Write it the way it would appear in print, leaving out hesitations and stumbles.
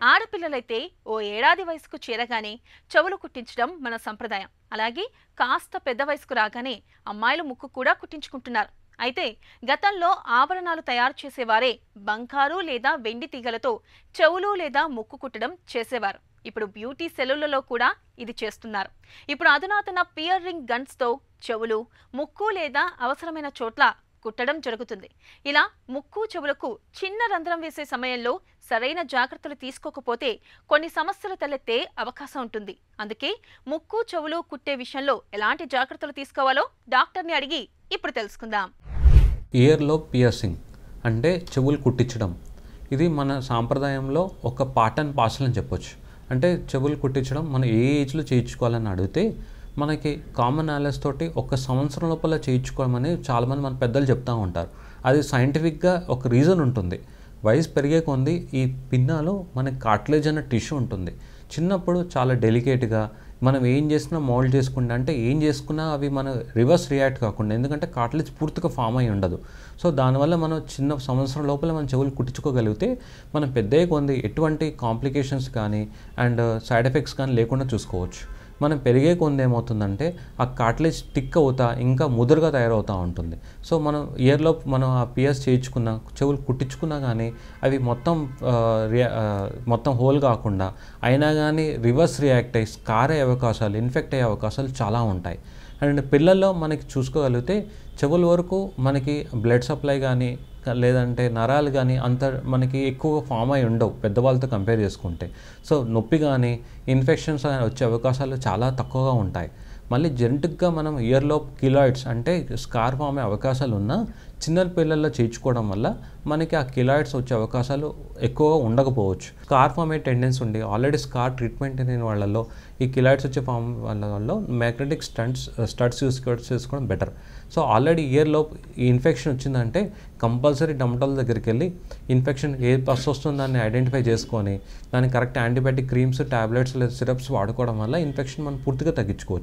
ఆడపిల్లలైతే ఓ ఏడాది వయసుకు చేరగానే చెవులు కుట్టించడం మన సంప్రదాయం. అలాగే కాస్త పెద్ద వయసుకు రాగానే అమ్మాయిలు ముక్కు కూడా కుట్టించుకుంటున్నారు. అయితే గతంలో ఆభరణాలు తయారు చేసేవారే బంగారు లేదా వెండి తీగలతో చెవులు లేదా ముక్కు కుట్టడం చేసేవారు. ఇప్పుడు బ్యూటీ సెలూన్లలో కూడా ఇది చేస్తున్నారు. ఇప్పుడు అధునాతన పియర్ రింగ్ గన్స్ తో చెవులు, ముక్కు లేదా అవసరమైన చోట్ల కుట్టడం జరుగుతుంది. ఇలా ముక్కు చెవులకు చిన్న రంధ్రం వేసే సమయంలో సరైన జాగ్రత్తలు తీసుకోకపోతే కొన్ని సమస్యలు తలెత్తే అవకాశం ఉంటుంది. అందుకే ముక్కు చెవులు కుట్టే విషయంలో ఎలాంటి జాగ్రత్తలు తీసుకోవాలో డాక్టర్ని అడిగి ఇప్పుడు తెలుసుకుందాం. ఇయర్లో పియర్సింగ్ అంటే చెవులు కుట్టించడం. ఇది మన సాంప్రదాయంలో ఒక పార్ట్ అండ్ పార్సల్ అని చెప్పొచ్చు. అంటే చెవులు కుట్టించడం మనం ఏ ఏజ్లో చేయించుకోవాలని అడిగితే మనకి కామన్ నాలెడ్జ్ తోటి ఒక సంవత్సరం లోపల చేయించుకోవమని చాలామంది మన పెద్దలు చెప్తూ ఉంటారు. అది సైంటిఫిక్గా ఒక రీజన్ ఉంటుంది. వయసు పెరిగే కొంది ఈ పిన్నాలో మనకి కార్టిలేజ్ అనే టిష్యూ ఉంటుంది. చిన్నప్పుడు చాలా డెలికేట్గా మనం ఏం చేసినా మోల్డ్ చేసుకుంటే అంటే ఏం చేసుకున్నా అవి మన రివర్స్ రియాక్ట్ కాకుండా, ఎందుకంటే కార్టిలేజ్ పూర్తిగా ఫామ్ అయి ఉండదు. సో దానివల్ల మనం చిన్న సంవత్సరం లోపల మన చెవులు కుట్టించుకోగలిగితే మనం పెద్దగా కొంది ఎటువంటి కాంప్లికేషన్స్ కానీ అండ్ సైడ్ ఎఫెక్ట్స్ కానీ లేకుండా చూసుకోవచ్చు. మనం పెరిగే కొంది ఏమవుతుందంటే ఆ కార్టిలేజ్ టిక్ అవుతా ఇంకా ముదురుగా తయారవుతూ ఉంటుంది. సో మనం ఇయర్లో మనం ఆ పియర్స్ చేయించుకున్నా చెవులు కుట్టించుకున్నా కానీ అవి మొత్తం హోల్ కాకుండా అయినా కానీ రివర్స్ రియాక్ట్ అయ్యి స్కార్ అయ్యే అవకాశాలు, ఇన్ఫెక్ట్ అయ్యే అవకాశాలు చాలా ఉంటాయి. అండ్ పిల్లల్లో మనకి చూసుకోగలిగితే చెవుల వరకు మనకి బ్లడ్ సప్లై కానీ లేదంటే నరాలు కానీ అంత మనకి ఎక్కువగా ఫామ్ అయి ఉండవు పెద్దవాళ్ళతో కంపేర్ చేసుకుంటే. సో నొప్పి కానీ ఇన్ఫెక్షన్స్ వచ్చే అవకాశాలు చాలా తక్కువగా ఉంటాయి. మళ్ళీ జెనెటిక్గా మనం ఇయర్లో కిలాయిడ్స్ అంటే స్కార్ ఫామ్ అయ్యే అవకాశాలు ఉన్నా చిన్న పిల్లల్లో చేయించుకోవడం వల్ల మనకి ఆ కిలాయిడ్స్ వచ్చే అవకాశాలు ఎక్కువగా ఉండకపోవచ్చు. స్కార్ ఫామ్ అయ్యే టెండెన్సీ ఉండి ఆల్రెడీ స్కార్ ట్రీట్మెంట్ అయిన వాళ్ళలో ఈ కిలాయిడ్స్ వచ్చే ఫామ్ వాళ్ళలో మ్యాగ్నెటిక్ స్టడ్స్ యూస్ చేసుకోవడం బెటర్. సో ఆల్రెడీ ఇయర్లో ఈ ఇన్ఫెక్షన్ వచ్చిందంటే కంపల్సరీ డర్మటాలజిస్ట్ దగ్గరికి వెళ్ళి ఇన్ఫెక్షన్ ఏ పస్ వస్తుందో దాన్ని ఐడెంటిఫై చేసుకొని దానికి కరెక్ట్ యాంటీబయాటిక్ క్రీమ్స్, టాబ్లెట్స్ లేదా సిరప్స్ వాడుకోవడం వల్ల ఇన్ఫెక్షన్ మనం పూర్తిగా తగ్గించుకోవచ్చు.